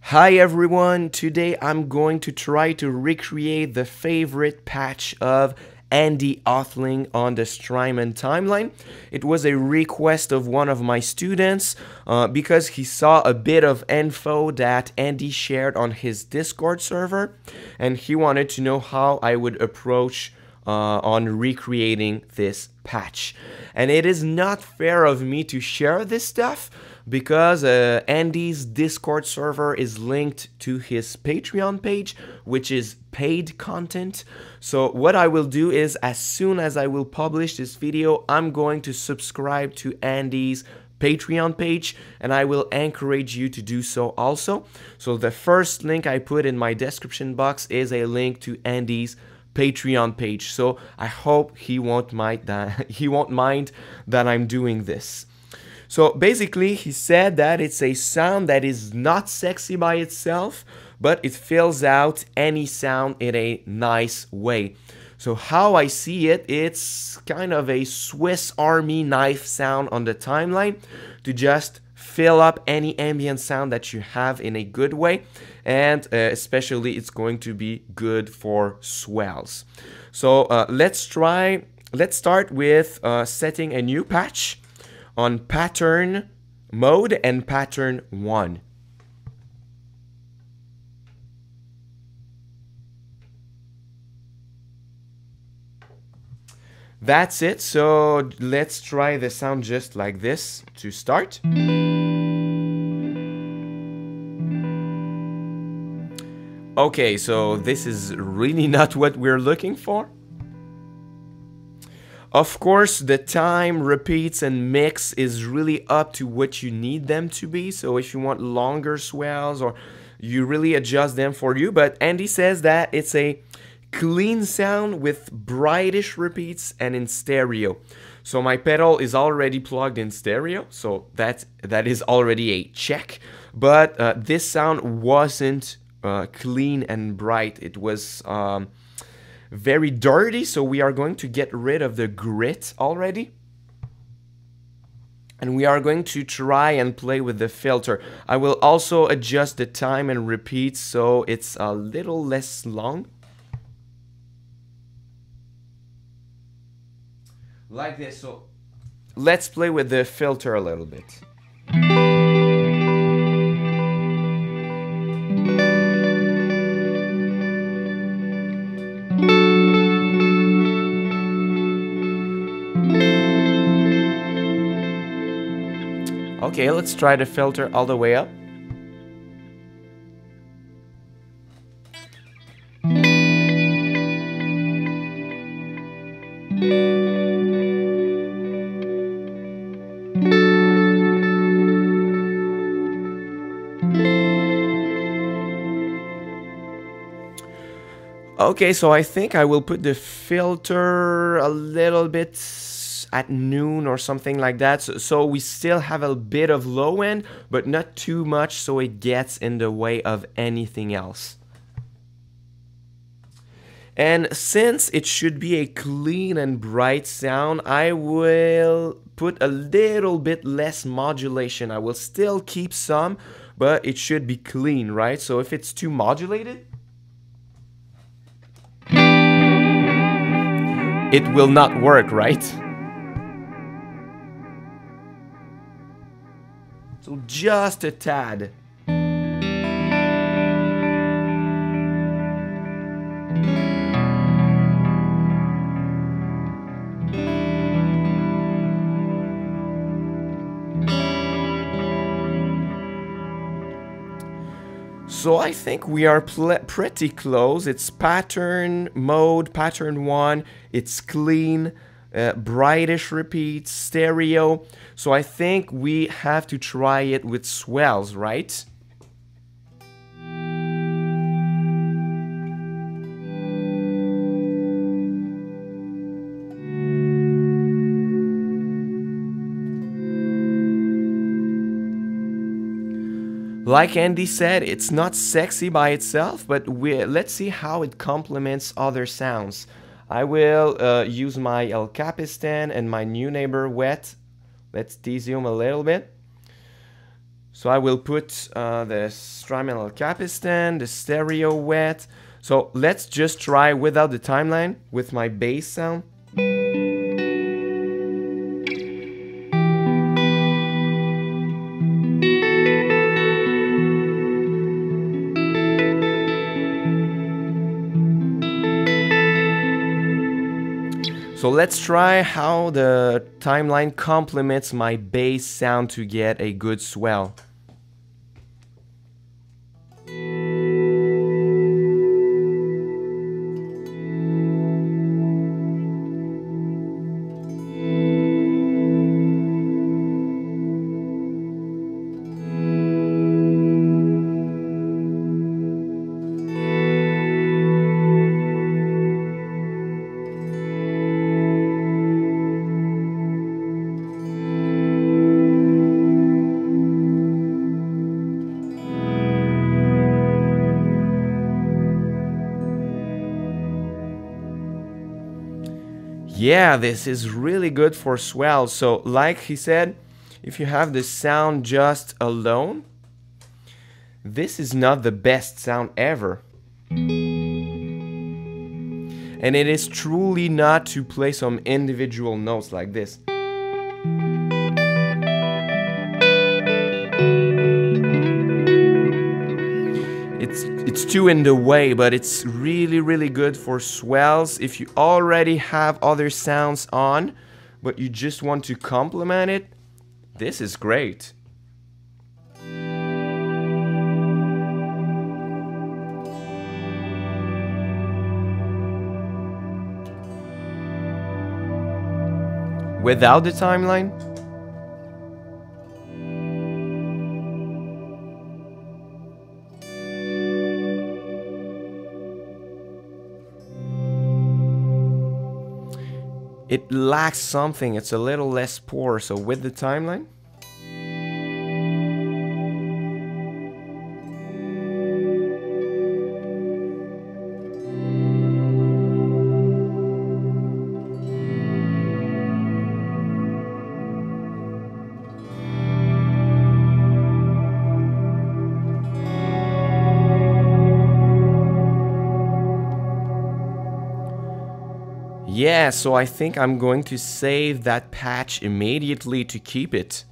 Hi everyone, today I'm going to try to recreate the favorite patch of Andy Othling on the Strymon Timeline. It was a request of one of my students because he saw a bit of info that Andy shared on his Discord server and he wanted to know how I would approach on recreating this patch. And it is not fair of me to share this stuff because Andy's Discord server is linked to his Patreon page, which is paid content. So what I will do is, as soon as I will publish this video, I'm going to subscribe to Andy's Patreon page, and I will encourage you to do so also. So the first link I put in my description box is a link to Andy's Patreon page. So I hope he won't mind that I'm doing this. So basically, he said that it's a sound that is not sexy by itself, but it fills out any sound in a nice way. So how I see it, it's kind of a Swiss Army knife sound on the timeline to just fill up any ambient sound that you have in a good way, and especially it's going to be good for swells. So let's start with setting a new patch on pattern mode and pattern 1. That's it. So let's try the sound just like this to start. Okay, so this is really not what we're looking for. Of course, the time, repeats, and mix is really up to what you need them to be. So if you want longer swells, or you really adjust them for you. But Andy says that it's a clean sound with brightish repeats and in stereo. So my pedal is already plugged in stereo, so that is already a check. But this sound wasn't clean and bright. It was very dirty, so we are going to get rid of the grit already. And we are going to try and play with the filter. I will also adjust the time and repeats so it's a little less long. Like this. So let's play with the filter a little bit. Okay, let's try the filter all the way up. Okay, so I think I will put the filter a little bit at noon or something like that. So we still have a bit of low end, but not too much so it gets in the way of anything else. And since it should be a clean and bright sound, I will put a little bit less modulation. I will still keep some, but it should be clean, right? So if it's too modulated, it will not work, right? So just a tad. So I think we are pretty close. It's pattern mode, pattern 1. It's clean, brightish repeats, stereo. So I think we have to try it with swells, right? Like Andy said, it's not sexy by itself, but let's see how it complements other sounds. I will use my El Capistan and my new neighbor Wet. Let's dezoom a little bit. So I will put the Strymon El Capistan, the stereo wet. So let's just try without the timeline with my bass sound. So let's try how the timeline complements my bass sound to get a good swell. Yeah, this is really good for swells. So like he said, if you have the sound just alone, this is not the best sound ever. And it is truly not to play some individual notes like this. It's too in the way, but it's really good for swells. If you already have other sounds on, but you just want to complement it, this is great. Without the timeline, it lacks something. It's a little less poor. So with the timeline, yeah, so I think I'm going to save that patch immediately to keep it.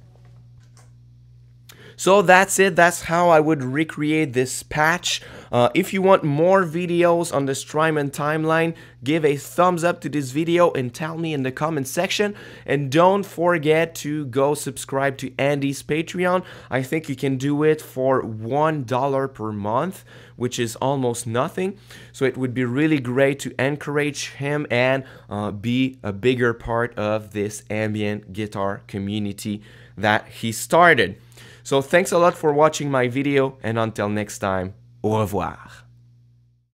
So that's it. That's how I would recreate this patch. If you want more videos on the Strymon timeline, give a thumbs up to this video and tell me in the comment section. And don't forget to go subscribe to Andy's Patreon. I think you can do it for $1 per month, which is almost nothing. So it would be really great to encourage him and be a bigger part of this ambient guitar community that he started. So thanks a lot for watching my video, and until next time, au revoir.